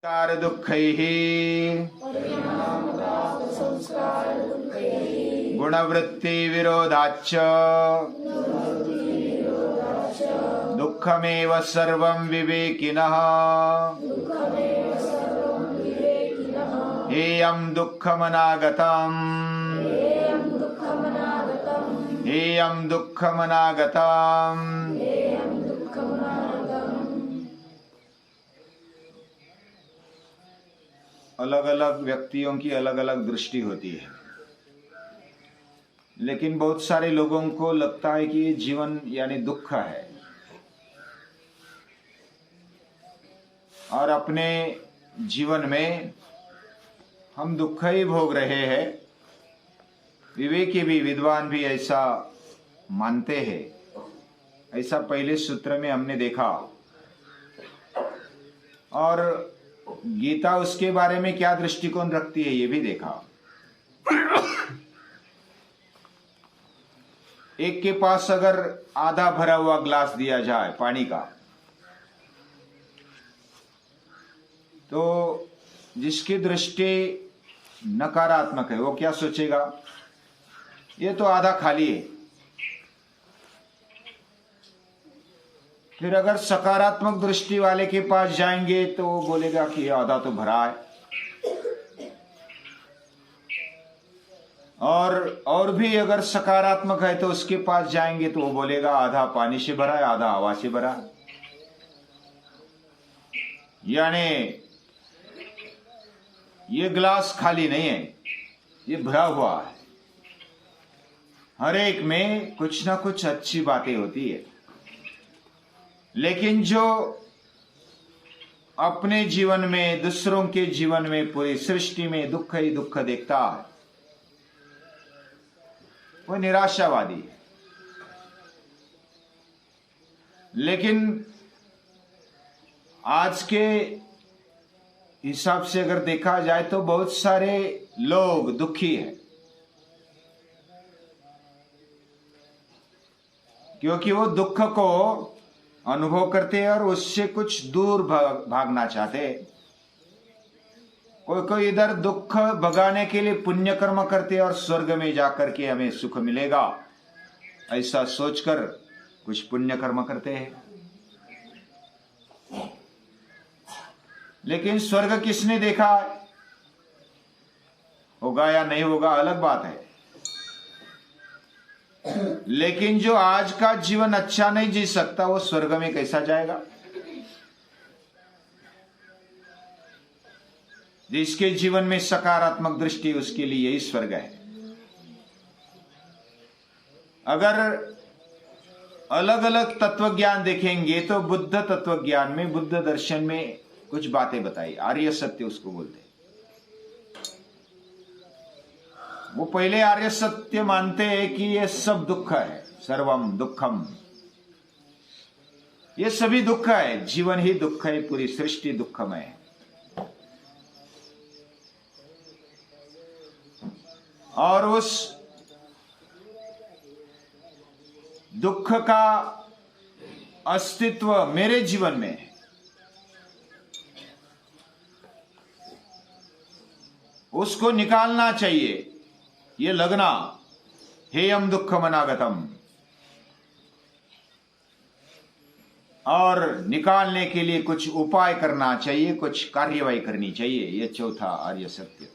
संस्कार दुःखैः गुणवृत्ति विरोधाच्च दुःखमेव सर्वं विवेकिनः हेयं दुःखमनागतम् हेयं दुःखमनागतम्। अलग अलग व्यक्तियों की अलग अलग दृष्टि होती है, लेकिन बहुत सारे लोगों को लगता है कि ये जीवन यानी दुख है और अपने जीवन में हम दुख ही भोग रहे हैं। विवेकी भी विद्वान भी ऐसा मानते हैं। ऐसा पहले सूत्र में हमने देखा और गीता उसके बारे में क्या दृष्टिकोण रखती है ये भी देखा। एक के पास अगर आधा भरा हुआ ग्लास दिया जाए पानी का, तो जिसकी दृष्टि नकारात्मक है वो क्या सोचेगा, ये तो आधा खाली है। फिर अगर सकारात्मक दृष्टि वाले के पास जाएंगे तो वो बोलेगा कि ये आधा तो भरा है। और भी अगर सकारात्मक है तो उसके पास जाएंगे तो वो बोलेगा आधा पानी से भरा है, आधा हवा से भरा है। यानी ये ग्लास खाली नहीं है, ये भरा हुआ है। हर एक में कुछ ना कुछ अच्छी बातें होती है, लेकिन जो अपने जीवन में दूसरों के जीवन में पूरी सृष्टि में दुख ही दुख देखता है वो निराशावादी है। लेकिन आज के हिसाब से अगर देखा जाए तो बहुत सारे लोग दुखी हैं, क्योंकि वो दुख को अनुभव करते हैं और उससे कुछ दूर भागना चाहते हैं। कोई इधर दुख भगाने के लिए पुण्य कर्म करते हैं और स्वर्ग में जाकर के हमें सुख मिलेगा ऐसा सोचकर कुछ पुण्य कर्म करते हैं। लेकिन स्वर्ग किसने देखा, होगा या नहीं होगा अलग बात है। लेकिन जो आज का जीवन अच्छा नहीं जी सकता वो स्वर्ग में कैसा जाएगा। जिसके जीवन में सकारात्मक दृष्टि उसके लिए यही स्वर्ग है। अगर अलग अलग तत्व ज्ञान देखेंगे तो बुद्ध तत्व ज्ञान में, बुद्ध दर्शन में कुछ बातें बताई, आर्य सत्य उसको बोलते हैं। वो पहले आर्य सत्य मानते हैं कि ये सब दुख है, सर्वम दुखम, ये सभी दुख है, जीवन ही दुख है, पूरी सृष्टि दुखमय है। और उस दुख का अस्तित्व मेरे जीवन में है, उसको निकालना चाहिए। ये लगना हेयम दुःखमनागतम्, और निकालने के लिए कुछ उपाय करना चाहिए, कुछ कार्यवाही करनी चाहिए। ये चौथा आर्य सत्य।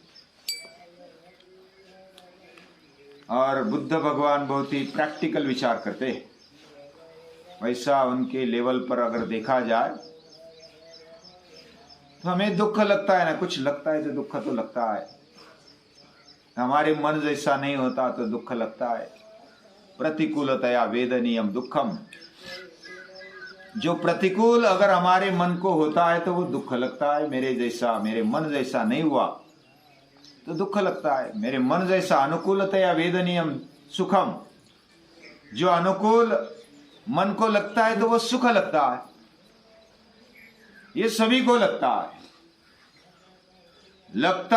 और बुद्ध भगवान बहुत ही प्रैक्टिकल विचार करते हैं। वैसा उनके लेवल पर अगर देखा जाए तो हमें दुख लगता है ना, कुछ लगता है तो दुख तो लगता है। हमारे मन जैसा नहीं होता तो दुख लगता है। प्रतिकूलतया वेदनीयम दुखम, जो प्रतिकूल अगर हमारे मन को होता है तो वो दुख लगता है। मेरे जैसा, मेरे मन जैसा नहीं हुआ तो दुख लगता है। मेरे मन जैसा अनुकूलतया वेदनीयम सुखम, जो अनुकूल मन को लगता है तो वो सुख लगता है। ये सभी को लगता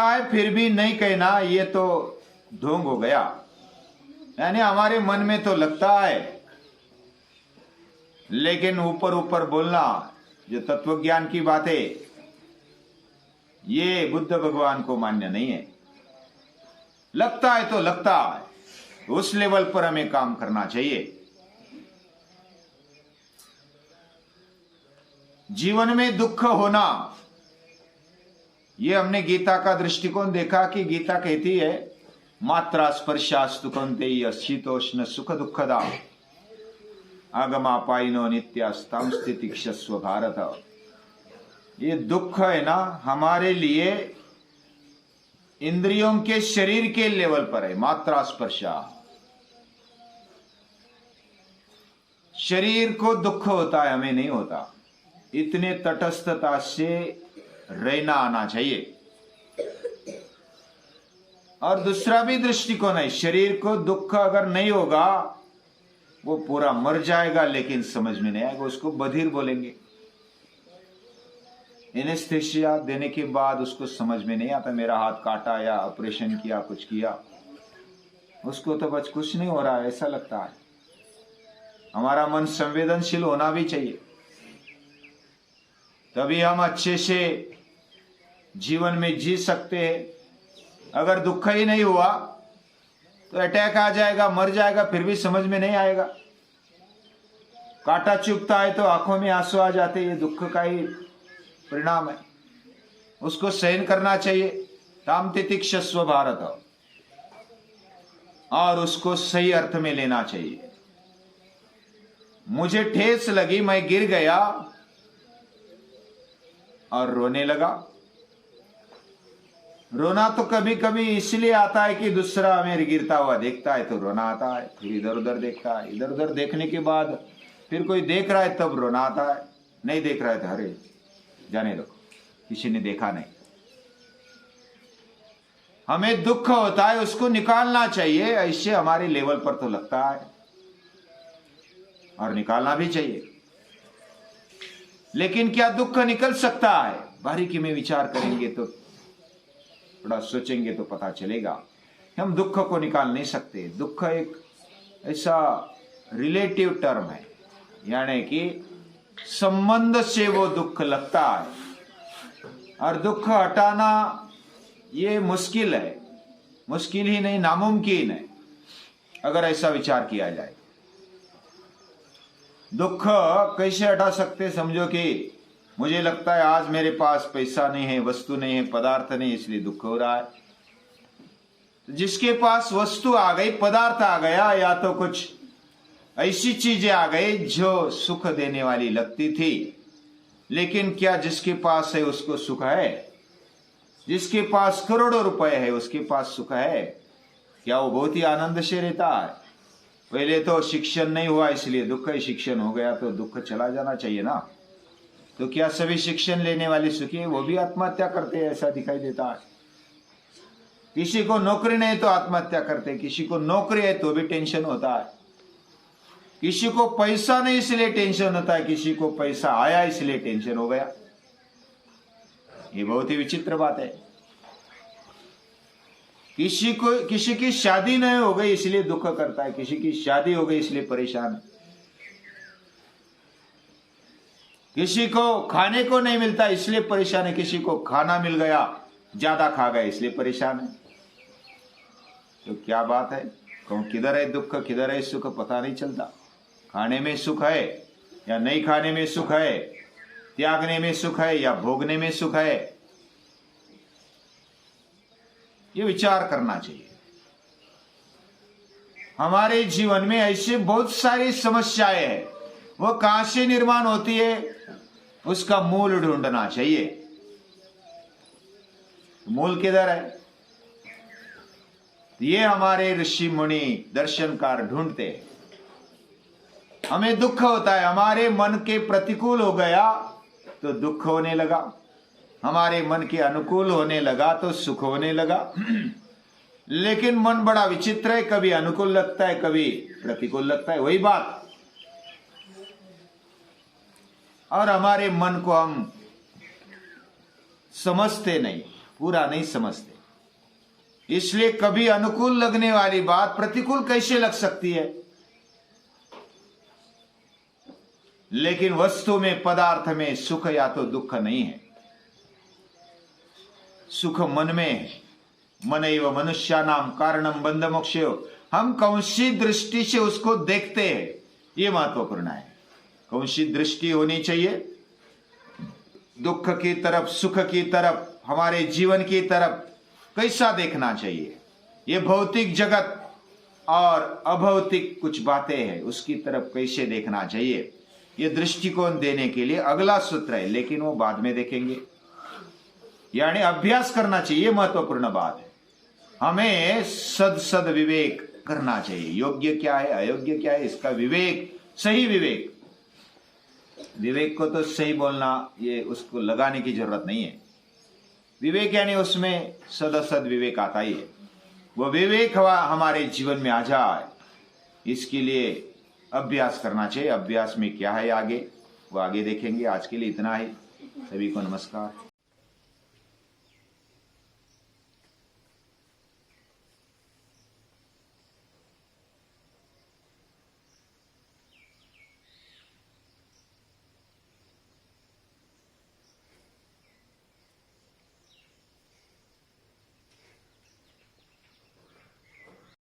है, फिर भी नहीं कहना ये तो ढोंग हो गया। यानी हमारे मन में तो लगता है, लेकिन ऊपर ऊपर बोलना, जो तत्वज्ञान की बातें ये बुद्ध भगवान को मान्य नहीं है। लगता है तो लगता है, उस लेवल पर हमें काम करना चाहिए। जीवन में दुख होना, ये हमने गीता का दृष्टिकोण देखा कि गीता कहती है मात्रा स्पर्शास्तु कौन्तेय शीतोष्ण सुख दुखदा आगमापाइनो नित्यास्तां स्थितिक्षस्व भारत। ये दुख है ना, हमारे लिए इंद्रियों के शरीर के लेवल पर है। मात्रा स्पर्शा, शरीर को दुख होता है, हमें नहीं होता। इतने तटस्थता से रहना आना चाहिए। और दूसरा भी दृष्टिकोण है, शरीर को दुख अगर नहीं होगा वो पूरा मर जाएगा, लेकिन समझ में नहीं आएगा, उसको बधिर बोलेंगे। एनेस्थेसिया देने के बाद उसको समझ में नहीं आता, मेरा हाथ काटा या ऑपरेशन किया, कुछ किया, उसको तो बस कुछ नहीं हो रहा है, ऐसा लगता है। हमारा मन संवेदनशील होना भी चाहिए, तभी हम अच्छे से जीवन में जी सकते हैं। अगर दुख ही नहीं हुआ तो अटैक आ जाएगा, मर जाएगा, फिर भी समझ में नहीं आएगा। कांटा चुभता है तो आंखों में आंसू आ जाते, ये दुख का ही परिणाम है। उसको सहन करना चाहिए। ताम तितिक्षस्व भारत, और उसको सही अर्थ में लेना चाहिए। मुझे ठेस लगी, मैं गिर गया और रोने लगा। रोना तो कभी कभी इसलिए आता है कि दूसरा हमें गिरता हुआ देखता है तो रोना आता है, फिर इधर उधर देखता है, इधर उधर देखने के बाद फिर कोई देख रहा है तब रोना आता है, नहीं देख रहा है तो अरे जाने दो, किसी ने देखा नहीं। हमें दुख होता है, उसको निकालना चाहिए। ऐसे हमारे लेवल पर तो लगता है और निकालना भी चाहिए। लेकिन क्या दुख निकल सकता है? बारीकी में विचार करेंगे तो, थोड़ा सोचेंगे तो पता चलेगा हम दुख को निकाल नहीं सकते। दुख एक ऐसा रिलेटिव टर्म है, यानी कि संबंध से वो दुख लगता है, और दुख हटाना ये मुश्किल है। मुश्किल ही नहीं, नामुमकिन है अगर ऐसा विचार किया जाए। दुख कैसे हटा सकते? समझो कि मुझे लगता है आज मेरे पास पैसा नहीं है, वस्तु नहीं है, पदार्थ नहीं, इसलिए दुख हो रहा है। जिसके पास वस्तु आ गई, पदार्थ आ गया, या तो कुछ ऐसी चीजें आ गई जो सुख देने वाली लगती थी, लेकिन क्या जिसके पास है उसको सुख है? जिसके पास करोड़ों रुपए है उसके पास सुख है? क्या वो बहुत ही आनंद से रहता है? पहले तो शिक्षण नहीं हुआ इसलिए दुख है, शिक्षण हो गया तो दुख चला जाना चाहिए ना। तो क्या सभी शिक्षण लेने वाले सुखी है? वो भी आत्महत्या करते हैं, ऐसा दिखाई देता है। किसी को नौकरी नहीं तो आत्महत्या करते, किसी को नौकरी है तो भी टेंशन होता है, किसी को पैसा नहीं इसलिए टेंशन होता है, किसी को पैसा आया इसलिए टेंशन हो गया। ये बहुत ही विचित्र बात है। किसी की शादी नहीं हो गई इसलिए दुख करता है, किसी की शादी हो गई इसलिए परेशान है, किसी को खाने को नहीं मिलता इसलिए परेशान है, किसी को खाना मिल गया ज्यादा खा गए इसलिए परेशान है। तो क्या बात है? किधर है दुख, किधर है सुख, पता नहीं चलता। खाने में सुख है या नहीं खाने में सुख है, त्यागने में सुख है या भोगने में सुख है, ये विचार करना चाहिए। हमारे जीवन में ऐसे बहुत सारी समस्याएं हैं, वो कहां से निर्माण होती है उसका मूल ढूंढना चाहिए। मूल किधर है? ये हमारे ऋषि मुनि दर्शनकार ढूंढते हैं। हमें दुख होता है, हमारे मन के प्रतिकूल हो गया तो दुख होने लगा, हमारे मन के अनुकूल होने लगा तो सुख होने लगा। लेकिन मन बड़ा विचित्र है, कभी अनुकूल लगता है कभी प्रतिकूल लगता है, वही बात। और हमारे मन को हम समझते नहीं, पूरा नहीं समझते, इसलिए कभी अनुकूल लगने वाली बात प्रतिकूल कैसे लग सकती है। लेकिन वस्तु में, पदार्थ में सुख या तो दुख नहीं है। सुख मन में है। मन एव मनुष्यानाम कारणम बंध मोक्षयो, हम कौन सी दृष्टि से उसको देखते हैं, ये महत्वपूर्ण है। कौन सी दृष्टि होनी चाहिए? दुख की तरफ, सुख की तरफ, हमारे जीवन की तरफ कैसा देखना चाहिए? ये भौतिक जगत और अभौतिक कुछ बातें हैं, उसकी तरफ कैसे देखना चाहिए, ये दृष्टिकोण देने के लिए अगला सूत्र है, लेकिन वो बाद में देखेंगे। यानी अभ्यास करना चाहिए, महत्वपूर्ण बात है। हमें सद विवेक करना चाहिए। योग्य क्या है, अयोग्य क्या है, इसका विवेक, सही विवेक। विवेक को तो सही बोलना, ये उसको लगाने की जरूरत नहीं है। विवेक यानी उसमें सद विवेक आता ही है। वो विवेक हमारे जीवन में आ जाए, इसके लिए अभ्यास करना चाहिए। अभ्यास में क्या है आगे, वो आगे देखेंगे। आज के लिए इतना ही। सभी को नमस्कार।